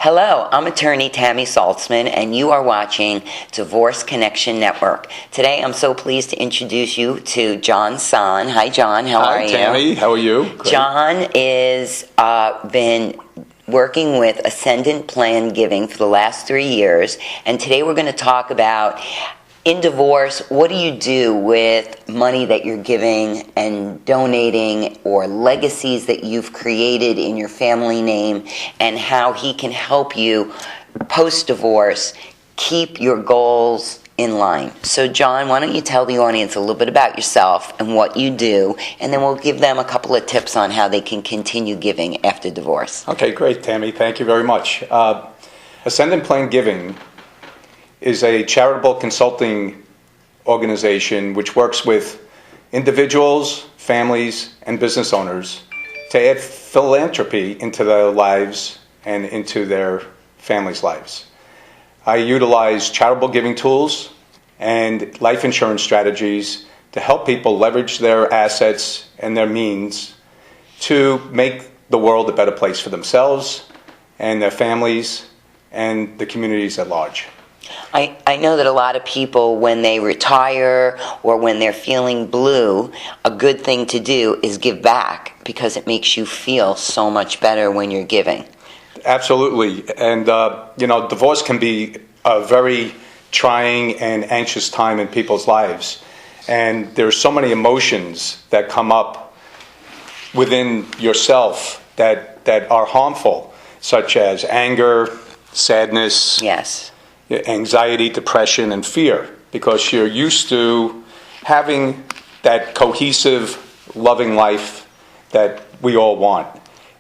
Hello, I'm attorney Tammy Saltzman, and you are watching Divorce Connection Network. Today, I'm so pleased to introduce you to Jon Sahn. Hi, Jon. How are you? Hi, Tammy. How are you? Great. Jon is been working with Ascendant Plan Giving for the last 3 years, and today we're going to talk about, in divorce, what do you do with money that you're giving and donating, or legacies that you've created in your family name, and how he can help you post-divorce keep your goals in line. So Jon, why don't you tell the audience a little bit about yourself and what you do, and then we'll give them a couple of tips on how they can continue giving after divorce. Okay, great, Tammy. Thank you very much. Ascendant Plan Giving is a charitable consulting organization which works with individuals, families, and business owners to add philanthropy into their lives and into their families' lives. I utilize charitable giving tools and life insurance strategies to help people leverage their assets and their means to make the world a better place for themselves and their families and the communities at large. I know that a lot of people, when they retire or when they're feeling blue, a good thing to do is give back because it makes you feel so much better when you're giving. Absolutely. And, divorce can be a very trying and anxious time in people's lives. And there's so many emotions that come up within yourself that are harmful, such as anger, sadness, yes, anxiety, depression, and fear, because you're used to having that cohesive, loving life that we all want.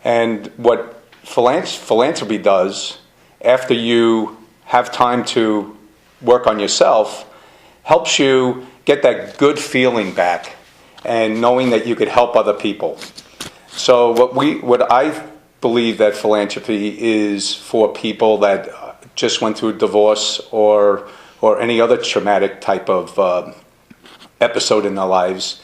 And what philanthropy does, after you have time to work on yourself, helps you get that good feeling back and knowing that you could help other people. So what I believe that philanthropy is for people that just went through divorce or any other traumatic type of episode in their lives,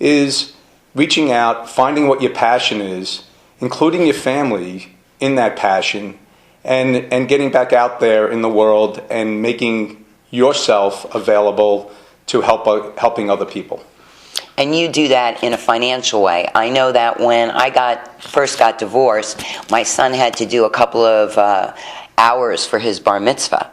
is reaching out, finding what your passion is, including your family in that passion, and getting back out there in the world and making yourself available to helping other people. And you do that in a financial way. I know that when I first got divorced, my son had to do a couple of hours for his bar mitzvah,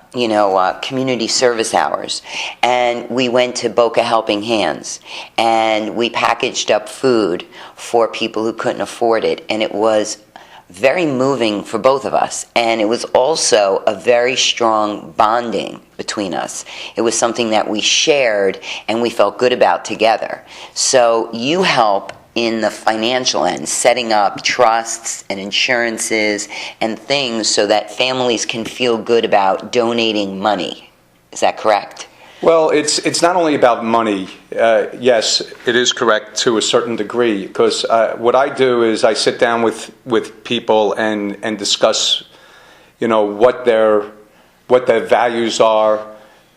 community service hours. And we went to Boca Helping Hands, and we packaged up food for people who couldn't afford it. And it was very moving for both of us. And it was also a very strong bonding between us. It was something that we shared and we felt good about together. So you help in the financial end, setting up trusts and insurances and things so that families can feel good about donating money. Is that correct? Well, it's not only about money. Yes, it is correct to a certain degree, because what I do is I sit down with people and discuss, what their values are,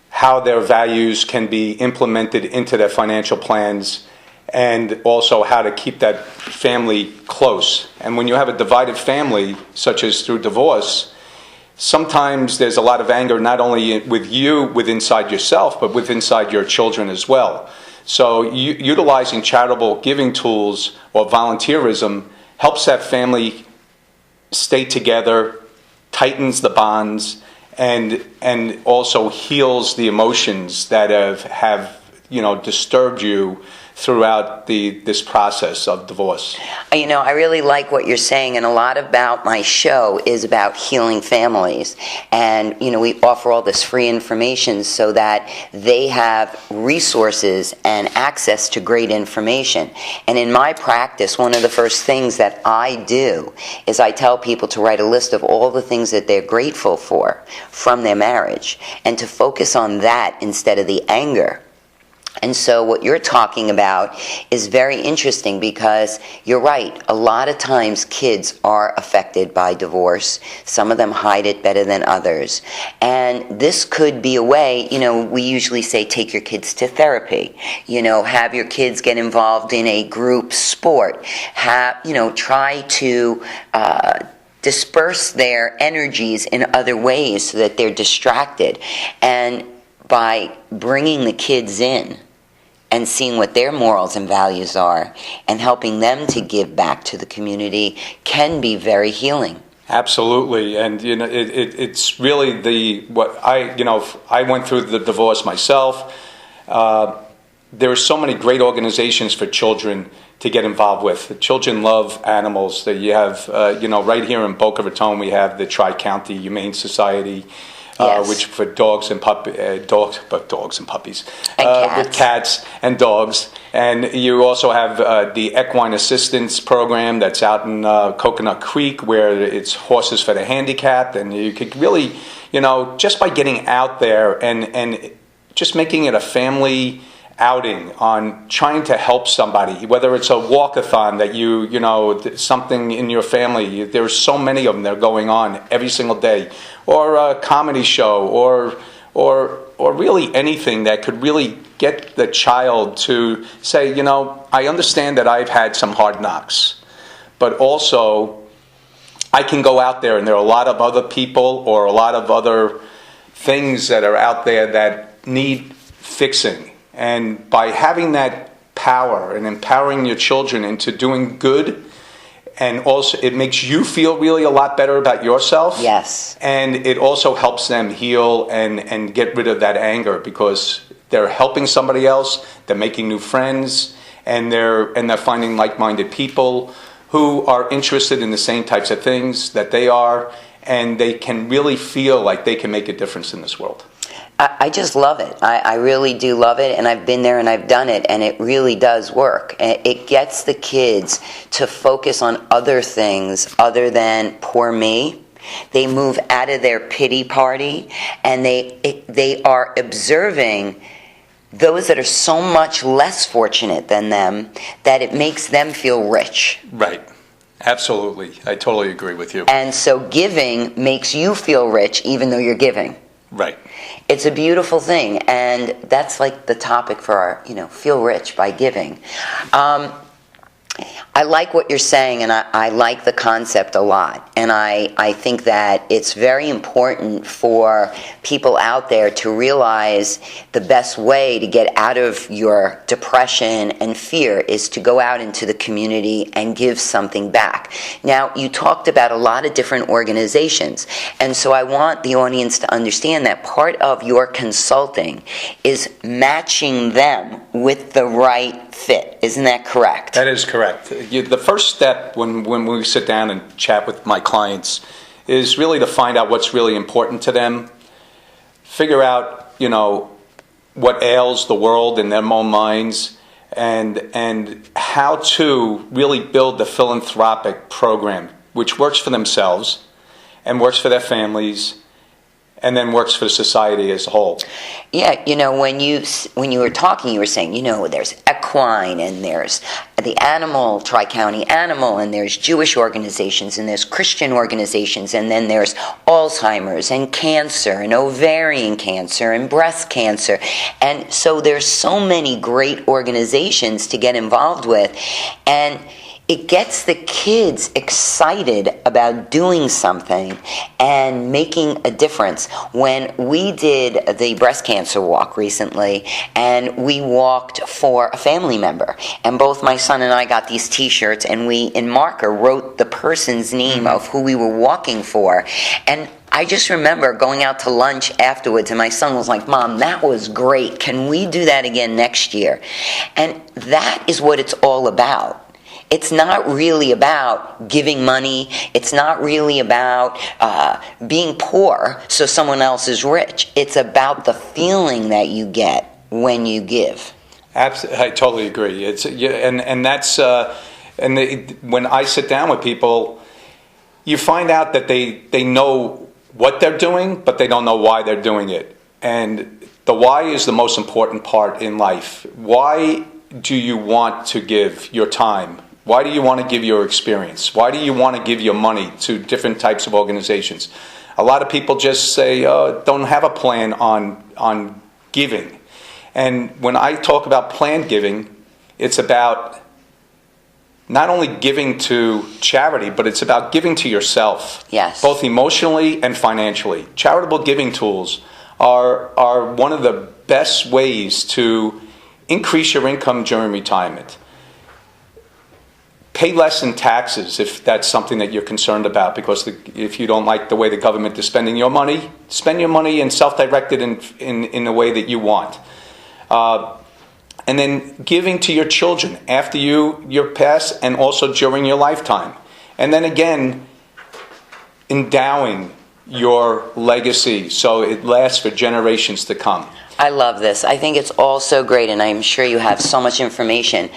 how their values can be implemented into their financial plans, and also how to keep that family close. And when you have a divided family, such as through divorce, sometimes there's a lot of anger, not only with inside yourself, but with inside your children as well. So utilizing charitable giving tools or volunteerism helps that family stay together, tightens the bonds, and also heals the emotions that have disturbed you throughout this process of divorce. I really like what you're saying, and a lot about my show is about healing families. And, we offer all this free information so that they have resources and access to great information. And in my practice, one of the first things that I do is I tell people to write a list of all the things that they're grateful for from their marriage, and to focus on that instead of the anger. And so what you're talking about is very interesting, because you're right. A lot of times kids are affected by divorce. Some of them hide it better than others. And this could be a way, we usually say take your kids to therapy. Have your kids get involved in a group sport. Try to disperse their energies in other ways so that they're distracted. And by bringing the kids in and seeing what their morals and values are and helping them to give back to the community can be very healing. Absolutely, and it's really I went through the divorce myself. There are so many great organizations for children to get involved with. Children love animals. That you have, right here in Boca Raton, we have the Tri-County Humane Society, Yes. which for dogs and dogs and puppies, and with cats and dogs. And you also have the Equine Assistance Program that's out in Coconut Creek, where it's horses for the handicapped. And you could really, just by getting out there and just making it a family outing on trying to help somebody, whether it's a walkathon that something in your family. There's so many of them that are going on every single day, or a comedy show, or really anything that could really get the child to say, I understand that I've had some hard knocks, but also I can go out there and there are a lot of other people or a lot of other things that are out there that need fixing. And by having that power and empowering your children into doing good, and also it makes you feel really a lot better about yourself. Yes. And it also helps them heal and get rid of that anger, because they're helping somebody else, they're making new friends, and they're finding like-minded people who are interested in the same types of things that they are, and they can really feel like they can make a difference in this world. I just love it. I really do love it, and I've been there and I've done it, and it really does work. It gets the kids to focus on other things other than poor me. They move out of their pity party, and they are observing those that are so much less fortunate than them that it makes them feel rich. Right. Absolutely. I totally agree with you. And so giving makes you feel rich even though you're giving. Right. It's a beautiful thing, and that's like the topic for our, feel rich by giving. I like what you're saying, and I like the concept a lot. And I think that it's very important for people out there to realize the best way to get out of your depression and fear is to go out into the community and give something back. Now, you talked about a lot of different organizations, and so I want the audience to understand that part of your consulting is matching them with the right fit. Isn't that correct? That is correct. The first step when we sit down and chat with my clients is really to find out what's really important to them, figure out, what ails the world in their own minds, and how to really build the philanthropic program which works for themselves and works for their families and then works for society as a whole. Yeah, when you were talking, you were saying, there's equine, and there's the animal, Tri-County Animal, and there's Jewish organizations, and there's Christian organizations, and then there's Alzheimer's, and cancer, and ovarian cancer, and breast cancer. And so there's so many great organizations to get involved with, and it gets the kids excited about doing something and making a difference. When we did the breast cancer walk recently, and we walked for a family member, and both my son and I got these T-shirts, and we, in marker, wrote the person's name of who we were walking for. And I just remember going out to lunch afterwards, and my son was like, "Mom, that was great. Can we do that again next year?" And that is what it's all about. It's not really about giving money. It's not really about being poor so someone else is rich. It's about the feeling that you get when you give. Absolutely, I totally agree. When I sit down with people, you find out that they know what they're doing, but they don't know why they're doing it. And the why is the most important part in life. Why do you want to give your time? Why do you want to give your experience? Why do you want to give your money to different types of organizations? A lot of people just say, don't have a plan on giving. And when I talk about planned giving, it's about not only giving to charity, but it's about giving to yourself. Yes. Both emotionally and financially. Charitable giving tools are one of the best ways to increase your income during retirement. Pay less in taxes if that's something that you're concerned about, because if you don't like the way the government is spending your money, spend your money and self-directed in the way that you want. And then giving to your children after you're passed and also during your lifetime. And then again, endowing your legacy so it lasts for generations to come. I love this. I think it's all so great, and I'm sure you have so much information.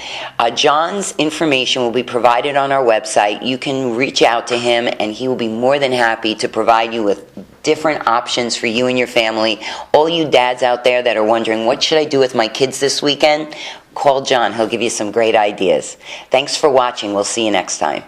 Jon's information will be provided on our website. You can reach out to him, and he will be more than happy to provide you with different options for you and your family. All you dads out there that are wondering, what should I do with my kids this weekend? Call Jon. He'll give you some great ideas. Thanks for watching. We'll see you next time.